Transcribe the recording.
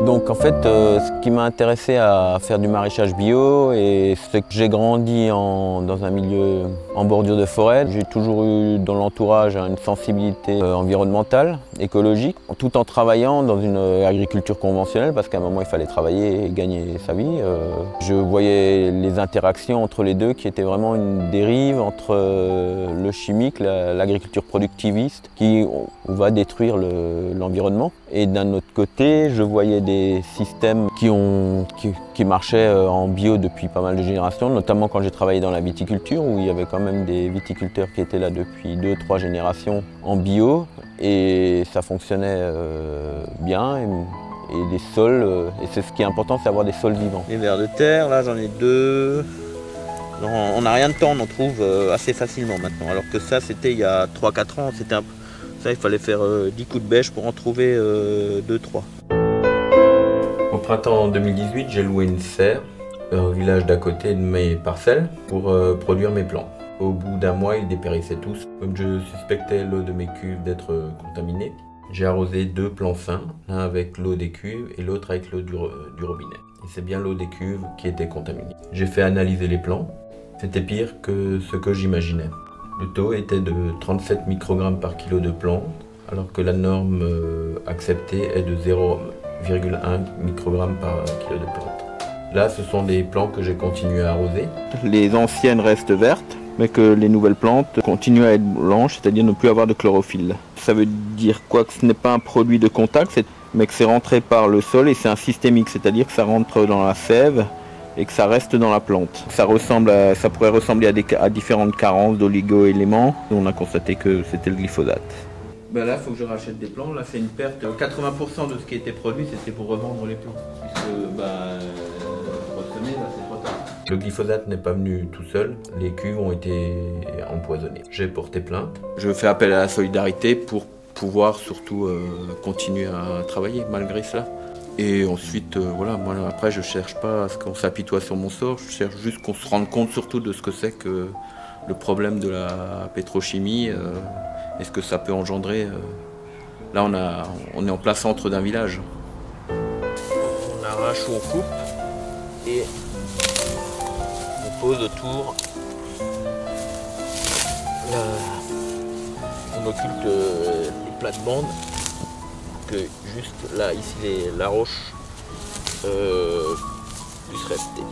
Donc en fait, ce qui m'a intéressé à faire du maraîchage bio, et c'est que j'ai grandi dans un milieu en bordure de forêt. J'ai toujours eu dans l'entourage une sensibilité environnementale, écologique, tout en travaillant dans une agriculture conventionnelle, parce qu'à un moment il fallait travailler et gagner sa vie. Je voyais les interactions entre les deux qui étaient vraiment une dérive entre le chimique, l'agriculture productiviste, qui va détruire l'environnement. Et d'un autre côté, je voyais des systèmes qui marchaient en bio depuis pas mal de générations, notamment quand j'ai travaillé dans la viticulture, où il y avait quand même des viticulteurs qui étaient là depuis 2-3 générations en bio, et ça fonctionnait bien. Et les sols, et c'est ce qui est important, c'est avoir des sols vivants. Les vers de terre, là j'en ai 2. On n'a rien de temps, on en trouve assez facilement maintenant. Alors que ça, c'était il y a 3-4 ans, ça il fallait faire 10 coups de bêche pour en trouver 2-3. Au printemps 2018, j'ai loué une serre au village d'à côté de mes parcelles pour produire mes plants. Au bout d'un mois, ils dépérissaient tous. Comme je suspectais l'eau de mes cuves d'être contaminée, j'ai arrosé 2 plants sains, l'un avec l'eau des cuves et l'autre avec l'eau du robinet. Et c'est bien l'eau des cuves qui était contaminée. J'ai fait analyser les plants. C'était pire que ce que j'imaginais. Le taux était de 37 microgrammes par kilo de plante, alors que la norme acceptée est de 0,1 microgrammes par kilo de plante. Là, ce sont des plants que j'ai continué à arroser. Les anciennes restent vertes, mais que les nouvelles plantes continuent à être blanches, c'est-à-dire ne plus avoir de chlorophylle. Ça veut dire quoi? Que ce n'est pas un produit de contact, mais que c'est rentré par le sol et c'est un systémique, c'est-à-dire que ça rentre dans la sève et que ça reste dans la plante. Ça pourrait ressembler à différentes carences d'oligo-éléments. On a constaté que c'était le glyphosate. Ben là, il faut que je rachète des plants. Là, c'est une perte. 80% de ce qui était produit, c'était pour revendre les plants. Puisque, ressemer, là, c'est trop tard. Le glyphosate n'est pas venu tout seul. Les cuves ont été empoisonnées. J'ai porté plainte. Je fais appel à la solidarité pour pouvoir surtout continuer à travailler malgré cela. Et ensuite, voilà, moi après je cherche pas à ce qu'on s'apitoie sur mon sort, je cherche juste qu'on se rende compte surtout de ce que c'est que le problème de la pétrochimie et ce que ça peut engendrer. Là on est en plein centre d'un village. On arrache ou on coupe et on pose autour. On occulte les plates-bandes. Que juste là, ici, la roche puisse rester.